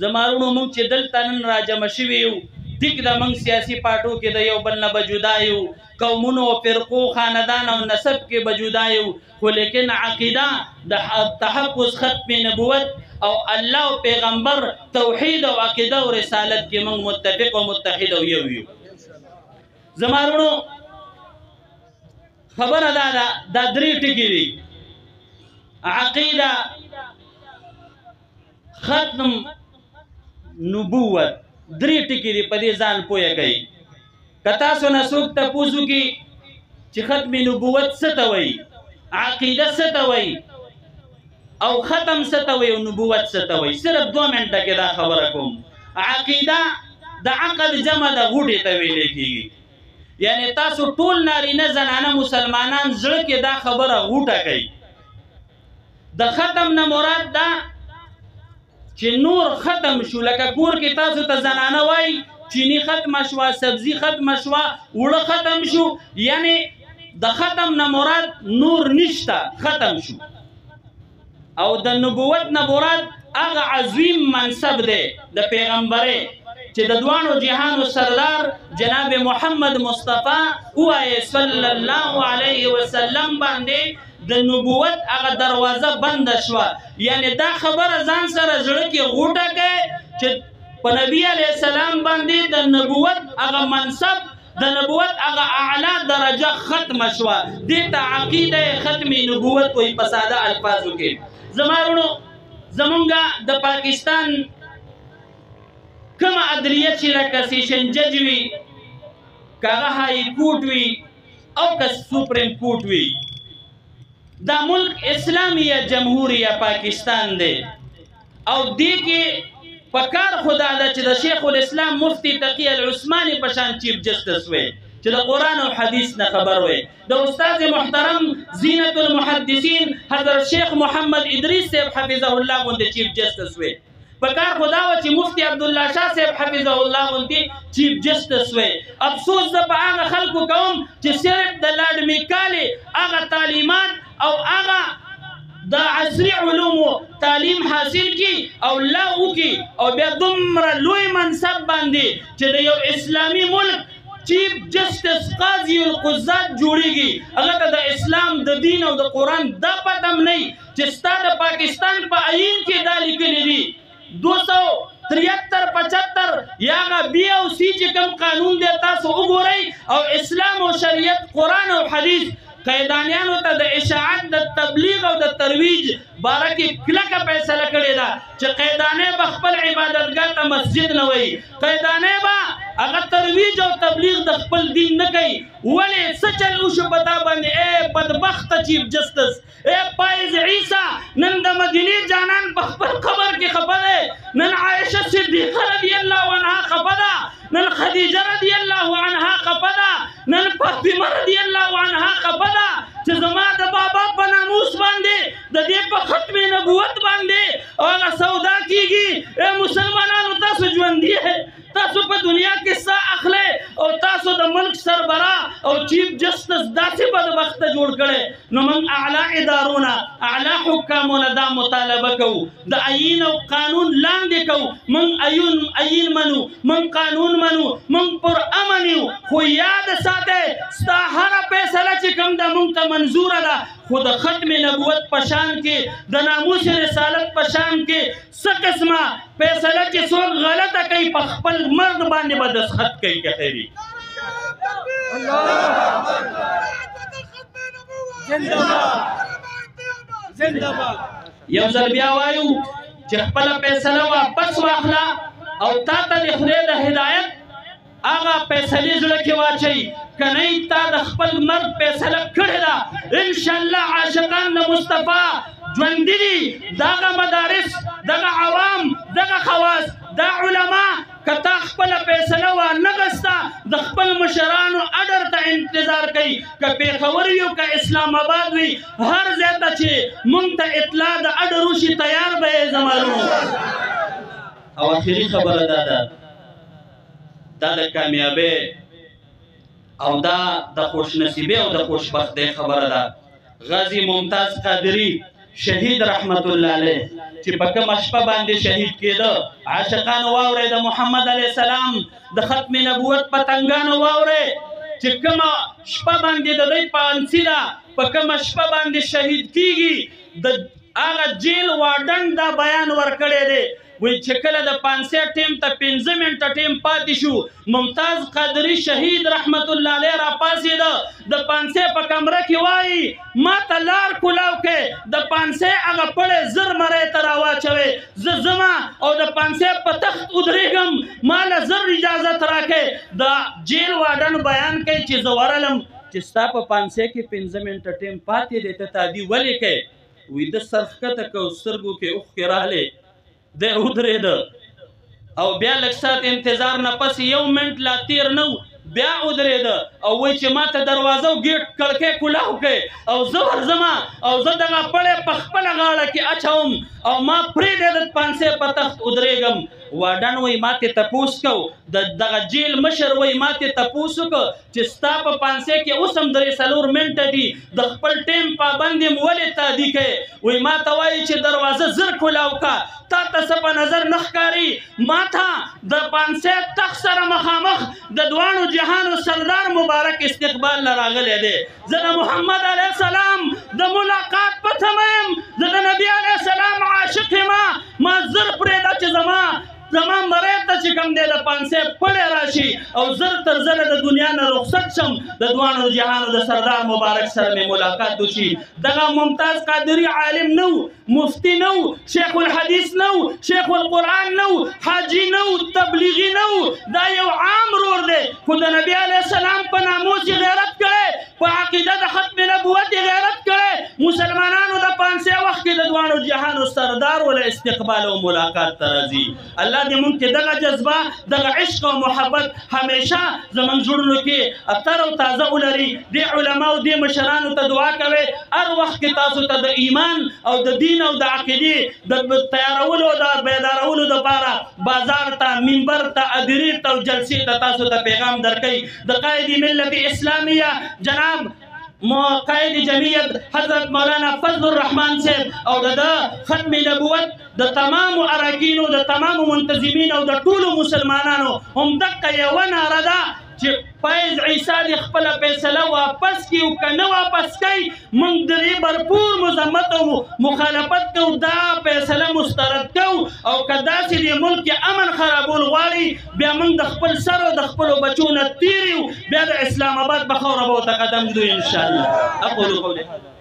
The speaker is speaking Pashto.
زمارونو موږ چې دلته نن راجمع شوي یو ټیک د موږ سیاسي پارټو کې د یو بل نه به جدا یو قومونو فرقو خاندان او نسب کې به جدا یو خو لیکن عقیده د تحفظ ختم نبوت او الله او پیغمبر توحید او عقیده او رسالت کې موږ متفق او متحد او یو یو زمارونو خبره دا درې ټکي دي عقیده ختم نبوت درې ټکي دي په دې ځان پوهه کوي که تاسو نه څوک تپوس وکړي چې ختم نبوت څه ته وایي عقیده څه ته وایي او ختم څه ته وایي او نبوت څه ته وایي صرف 2 منټه کې دا خبره کوم عقیده د عقد جمع د غوټې ته ویل کېږي یعنی تاسو ټول نارینه زنانه مسلمانان زړه کې دا خبره غوټه کوي د ختم نه مراد دا چې نور ختم شو لکه کور کې تاسو ته زنانه وای چینی ختم شوه سبزی ختم شوه وړه ختم شو یعنی د ختم نه مراد نور نشته ختم شو او د نبوت نه مراد هغه عظیم منصب دی د پیغمبري چې د دوانو جهانو سردار جناب محمد مصطفی وایي صلی الله علیه وسلم باندې د نبوت هغه دروازه بند شوه یعنی دا خبره ځان سره زړه کې غوټه کوي چې په نبی علیه السلام باندې د نبوت هغه منصب د نبوت هغه اعلی درجه ختم شوه دې ته عقیده ختم نبوت وایي په ساده الفاظو کې زمارونو زمونږه د پاکستان کومه عدلیه چې لکه سیشن جج وي که هغه های کورټ وي او که سپریم کورټ وي دا ملک اسلامیه جمهوریه پاکستان دی او دې کې پکار خدا ده چې د شیخ الاسلام مفتی تقی العثماني په شان چیف جسټس وي چې د قرآن او حدیث نه خبر وي د استاد محترم زینت المحدثین حضرت شیخ محمد ادریس صاحب حفظه الله غوندې چیف جسټس وي پکار خدا و چې مفتی عبدالله شاه صاحب حفظه الله غوندې چیف جسټس وي افسوس زه په هغه خلکو کوم چې صرف د لاډ میکالي هغه تعلیمات او هغه د عصري علومو تعلیم حاصل کی او لاو کی او بیا دومره لوی منصب باندې چې د یو اسلامی ملک چیف جسټس قاضي القضات جوړیږي هغه ته د اسلام د دین او د قرآن دا پتم نه چې ستا د پاکستان په آئین کې دا لیکلي دي 273-75 یا هغه بی او سی چې کوم قانون دی تاسو وګورئ او اسلام او شریعت قرآن او حدیث قیدانیانو ته د اشاعت د تبلیغ او د ترویج باره کې کلکه فیصله کړې ده چې قیدانې به خپل عبادتګاه ته مسجد نه وایي قیدانې به هغه ترویج او تبلیغ د خپل دین نه کوي ولې څه چل وشو په تا باندې ای بدبخته چیف جسټس ای پایز عیسی نن د مدینې جانان په خپل قبر کې خفه دی نن عایشه صدیقه رضی الله عنها خفه ده نن خدیجه رضی الله عنها خفه ده نن فاطمه رضی الله عنها خفه ده چې زما د بابا په ناموس باندې د دې په ختم نبوت باندې هغه سودا کیږي ای مسلمانانو تاسو ژوندي تاسو په دنیا کې سا اخلي او تاسو د ملک سربرا او چیف جسټس داسې بدبخته جوړ کړي نو موږ اعلی ادارونه اعلی حکامونه دا مطالبه کوو د آئین او قانون لاندې کوو موږ آئین منو موږ قانون منو موږ پر امن یو خو یاد ساتئ ستا هره فیصله چې کوم ده موږ ته منظوره ده خو د ختم نبوت په شان کې د ناموس رسالت په شان کې څه قسمه فیصله چې څوک غلطه کوي په خپل مرد باندې به دستخط کوي که خیري یو ځل بیا وایو چې خپله فیصله واپس واخله او تا ته د خدای د هدایت هغه فیصلې زړه کې واچوي که نه تا د خپل مرد فیصله کړې ده انشاءالله عاشقان د مصطفی ژوندي دي دغه مدارس دغه عوام دغه خواص دا علما که تا خپله فیصله وانغسته د خپل مشرانو اډر ته انتظار کوي که پېښور وي او که اسلام آباد وي هر ځای ته چې موږ ته اطلاع د اډر وشي تیار به یې زمارو او آخري خبره دا ده دا د کامیابۍ او دا د خوشنصیبۍ او د خوشبختۍ خبره ده غازی ممتاز قادری شهید رحمت الله علیه چې په کومه شپه باندې شهید کېده عاشقانو واورئ د محمد علیه السلام د ختم نبوت پتنګانو واورئ چې کومه شپه باندې د دوی پانسي ده په کومه شپه باندې شهید کېږي د هغه جیل واردن دا بیان ورکړی دی وی چې کله د 5 ټیم ته 15 منټه ټیم پاتې شو ممتاز قادری شهید رحمت الله علیه را پاسېده د 5 په کمره کې وایي ما ته لار کولاو کې د 5 هغه پړی زر مرۍ ته راواچوئ زه ځمه او د 5 په تخت ودرېږم ما له زر اجازت راکړئ د جیل واردن بیان کوي چې زه ورغلم چې ستا په 5 کې 15 منټه ټیم پاتې دی ته تادي ولې کوې وي د سر ښکته که سترګو کې اوښکې راغلې دی ودرېده او بیا لږ ساعت انتظار نه پس 1 منټ لا تیر نه بیا ودرېده او وایي چې ما ته دروازه او ګیټ کړکۍ کولاو کړئ او زه ورځمه او زه دغه پړی په خپله غاړه کې اچوم او ما پرېږدی د 5 په تخت ودرېږم واردن وایي ما ترې تپوس کو دغه جیل مشر وایي ما ترې تپوس وکړه چې ستا په 5 کې اوس هم 3-4 منټه دي د خپل ټیم پابند یم ولې تادي کوې وایي ما ته وایي چې دروازه زر کولاو کا تا ته څه په نظر نه ښکاري ما ته د 5 تخت سره مخامخ د دواړو جهانو سردار مبارک استقبال نه راغلی دی زه د محمد علیه السلام د ملاقات په تمه یم زه د نبي علیه السلام عاشق یم ما زر پرېږده چې زما مرۍ ته چې کوم دی د 5 پړی راشي او زر تر زره د دنیا نه رخصت شم د دواړو جهانو د سردار مبارک سره مې ملاقات وشي دغه ممتاز قادري عالم نه مفتی نه شیخ الحدیث نه شیخ القرآن نه حاجي نه تبلیغي نه دا یو عام رور دی خو د نبي علیه السلام په ناموس غیرت کړی په عقیده د ختم نبوت غیرت کړی مسلمانانو د 5 وخت کې د دواړو جهانو سردار ولا استقبال او ملاقات ته راځي الله دې مونږ کې دغه جذبه دغه عشق او محبت همیشه زمونږ زړونو کې اثر او تازه ولري دې علماو دې مشرانو ته دعا کوئ هر وخت کې تاسو ته د ایمان او د دین او د عقیدې د تیارولو د بیدارولو دپاره بازار ته منبر ته ادرې ته او جلسې ته تاسو ته پیغام درکوي د قائد ملت اسلامیه جناب قائد جمعیت حضرت مولانا فضل الرحمن صاحب او د ختم نبوت د تمام اراکینو د تمام منتظمین او د ټولو مسلمانانو هم دغه یوه ناره ده چې فیض عیسی د خپله فیصله واپس کړي او که نه واپس کوي موږ د دې بھرپور مذمت او مخالفت کوو دا فیصله مسترد کوو او که داسې د ملک کې امن خرابول غواړي بیا موږ د خپل سر او د خپلو بچو نه تیر یو بیا د اسلام آباد په خاوره به ورته قدم ږدو انشاءالله اقول قولي هذا